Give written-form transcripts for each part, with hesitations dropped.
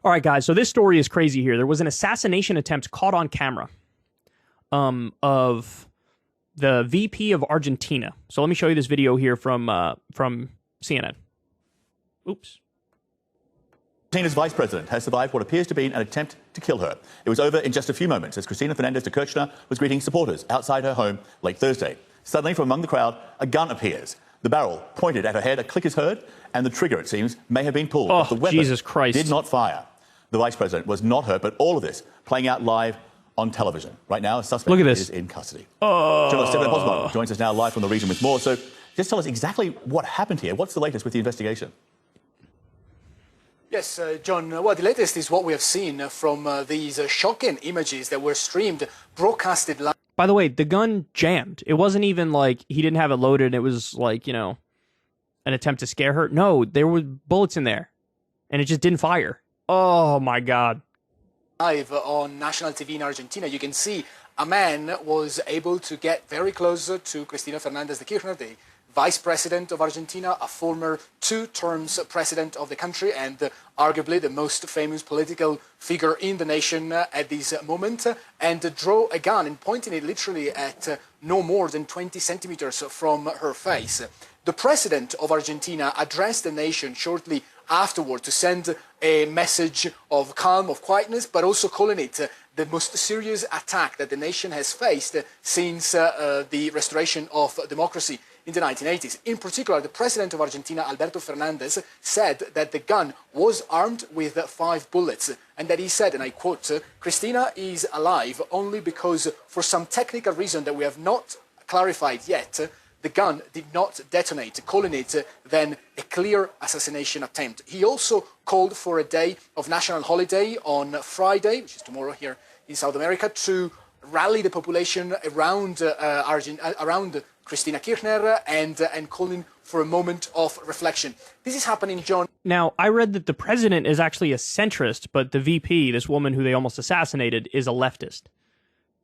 All right, guys. So this story is crazy here. There was an assassination attempt caught on camera of the VP of Argentina. So let me show you this video here from CNN. Oops. Argentina's vice president has survived what appears to be an attempt to kill her. It was over in just a few moments as Cristina Fernández de Kirchner was greeting supporters outside her home late Thursday. Suddenly, from among the crowd, a gun appears. The barrel pointed at her head, a click is heard, and the trigger, it seems, may have been pulled. But the weapon Jesus Christ. did not fire. The vice president was not hurt, but all of this playing out live on television. Right now, a suspect is in custody. Journalist Stephen Posbon joins us now live from the region with more. So just tell us exactly what happened here. What's the latest with the investigation? Yes, John, well, the latest is what we have seen from these shocking images that were streamed, broadcasted live. By the way, the gun jammed. It wasn't even like he didn't have it loaded. It was like, you know, an attempt to scare her. No, there were bullets in there, and it just didn't fire. Oh, my God. Live on national TV in Argentina, you can see a man was able to get very close to Cristina Fernández de Kirchner, the vice president of Argentina, a former 2 terms president of the country, and arguably the most famous political figure in the nation at this moment, and draw a gun and pointing it literally at no more than 20 centimeters from her face. The president of Argentina addressed the nation shortly afterward to send a message of calm, of quietness, but also calling it the most serious attack that the nation has faced since the restoration of democracy in the 1980s. In particular, the president of Argentina, Alberto Fernandez, said that the gun was armed with 5 bullets, and that he said, and I quote, "Cristina is alive only because for some technical reason that we have not clarified yet, the gun did not detonate," calling it then a clear assassination attempt. He also called for a day of national holiday on Friday, which is tomorrow here in South America, to rally the population around around Cristina Kirchner and calling for a moment of reflection. This is happening, John. Now, I read that the president is actually a centrist, but the VP, this woman who they almost assassinated, is a leftist.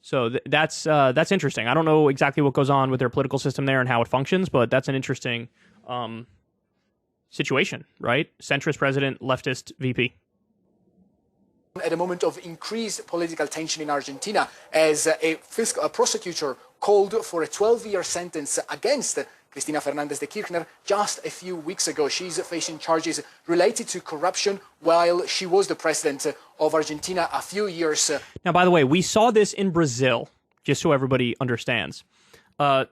So that's interesting. I don't know exactly what goes on with their political system there and how it functions, but that's an interesting situation, right? Centrist president, leftist VP. At a moment of increased political tension in Argentina, as a prosecutor called for a 12-year sentence against Cristina Fernández de Kirchner just a few weeks ago. She's facing charges related to corruption while she was the president of Argentina a few years. Now, by the way, we saw this in Brazil, just so everybody understands.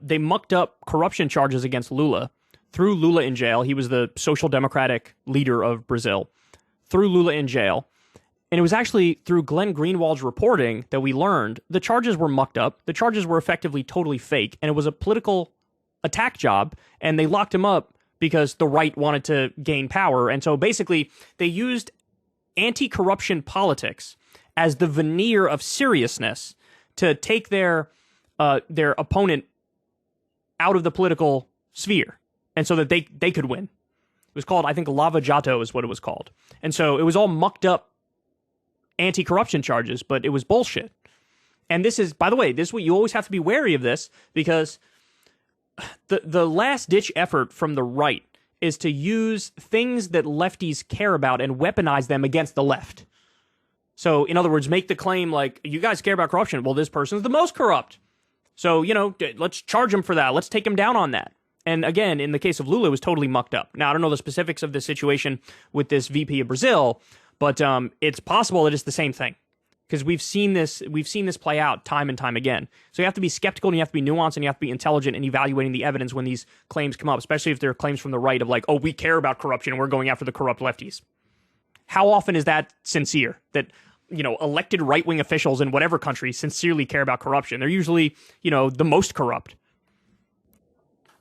They mucked up corruption charges against Lula, threw Lula in jail. He was the social democratic leader of Brazil, threw Lula in jail. And it was actually through Glenn Greenwald's reporting that we learned the charges were mucked up. The charges were effectively totally fake. And it was a political attack job. And they locked him up because the right wanted to gain power. And so basically they used anti-corruption politics as the veneer of seriousness to take their opponent out of the political sphere. And so that they could win. It was called, I think, Lava Jato is what it was called. And so it was all mucked up anti-corruption charges, but it was bullshit. And this is, by the way, this is what you always have to be wary of this, because the last-ditch effort from the right is to use things that lefties care about and weaponize them against the left. So, in other words, make the claim like, you guys care about corruption. Well, this person's the most corrupt. So, you know, let's charge him for that. Let's take him down on that. And again, in the case of Lula, it was totally mucked up. Now, I don't know the specifics of the situation with this VP of Brazil, but it's possible that it's the same thing, because we've seen this play out time and time again. So you have to be skeptical, and you have to be nuanced, and you have to be intelligent in evaluating the evidence when these claims come up, especially if they're claims from the right of like, oh, we care about corruption and we're going after the corrupt lefties. How often is that sincere? That, you know, elected right-wing officials in whatever country sincerely care about corruption? They're usually, you know, the most corrupt.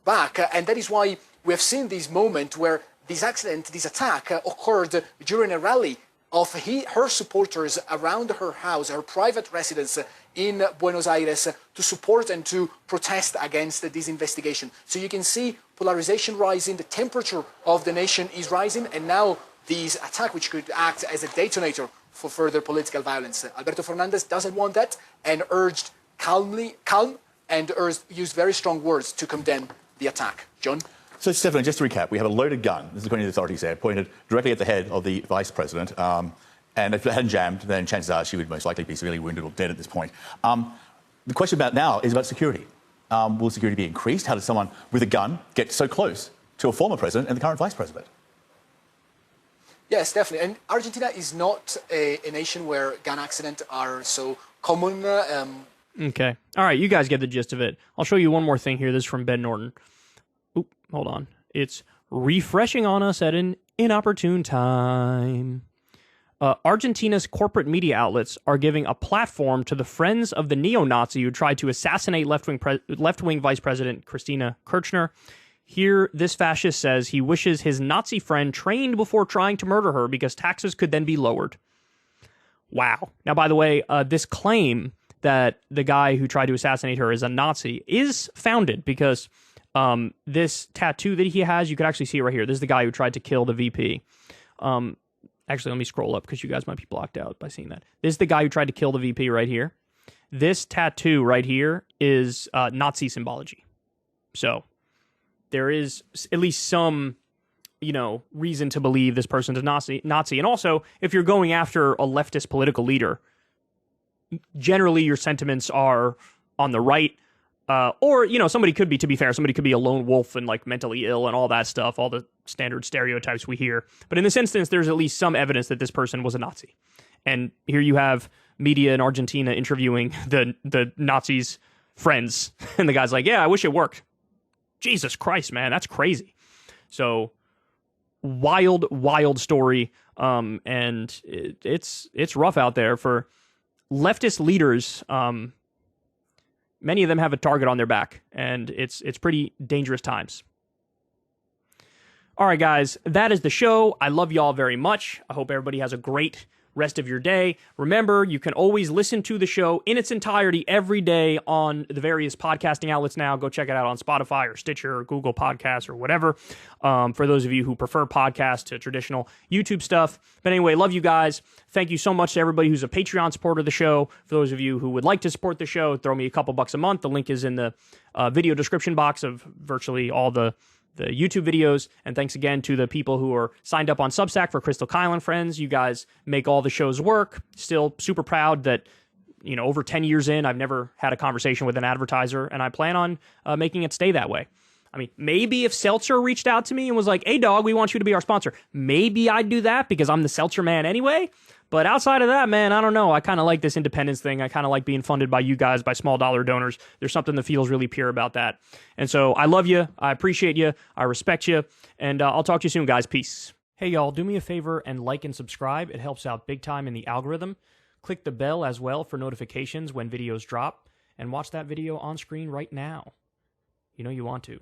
And that is why we have seen this moment where this attack occurred during a rally of her supporters around her house, her private residence in Buenos Aires, to support and to protest against this investigation. So you can see polarization rising, the temperature of the nation is rising, and now this attack, which could act as a detonator for further political violence. Alberto Fernandez doesn't want that and urged calm, and used very strong words to condemn the attack. John? So, Stefan, just to recap, we have a loaded gun, this is according to the authorities there, pointed directly at the head of the vice president. And if it hadn't jammed, then chances are she would most likely be severely wounded or dead at this point. The question about now is about security. Will security be increased? How does someone with a gun get so close to a former president and the current vice president? Yes, definitely. And Argentina is not a nation where gun accidents are so common. Okay. All right, you guys get the gist of it. I'll show you one more thing here. This is from Ben Norton. Oop, hold on. It's refreshing on us at an inopportune time. Argentina's corporate media outlets are giving a platform to the friends of the neo-Nazi who tried to assassinate left-wing Vice President Cristina Kirchner. Here, this fascist says he wishes his Nazi friend trained before trying to murder her because taxes could then be lowered. Wow. Now, by the way, this claim that the guy who tried to assassinate her is a Nazi is founded because this tattoo that he has, you can actually see it right here. This is the guy who tried to kill the VP. Actually, let me scroll up because you guys might be blocked out by seeing that. This is the guy who tried to kill the VP right here. This tattoo right here is Nazi symbology. So there is at least some, reason to believe this person's a Nazi. And also, if you're going after a leftist political leader, generally your sentiments are on the right. Or, somebody could be, to be fair, somebody could be a lone wolf and like mentally ill and all that stuff, all the standard stereotypes we hear. But in this instance, there's at least some evidence that this person was a Nazi. And here you have media in Argentina interviewing the Nazis' friends. And the guy's like, yeah, I wish it worked. Jesus Christ, man, that's crazy. So wild, wild story. And it's rough out there for leftist leaders. Many of them have a target on their back, and it's pretty dangerous times. All right, guys, that is the show. I love y'all very much. I hope everybody has a great rest of your day. Remember, you can always listen to the show in its entirety every day on the various podcasting outlets now. Go check it out on Spotify or Stitcher or Google Podcasts or whatever, for those of you who prefer podcasts to traditional YouTube stuff. But anyway, love you guys. Thank you so much to everybody who's a Patreon supporter of the show. For those of you who would like to support the show, throw me a couple bucks a month. The link is in the video description box of virtually all the YouTube videos. And thanks again to the people who are signed up on Substack for Crystal Kyle and Friends. You guys make all the shows work. Still super proud that, over 10 years in, I've never had a conversation with an advertiser, and I plan on making it stay that way. I mean, maybe if Seltzer reached out to me and was like, hey, dog, we want you to be our sponsor, maybe I'd do that because I'm the Seltzer man anyway. But outside of that, man, I don't know. I kind of like this independence thing. I kind of like being funded by you guys, by small dollar donors. There's something that feels really pure about that. And so I love you. I appreciate you. I respect you. And I'll talk to you soon, guys. Peace. Hey, y'all, do me a favor and like and subscribe. It helps out big time in the algorithm. Click the bell as well for notifications when videos drop. And watch that video on screen right now. You know you want to.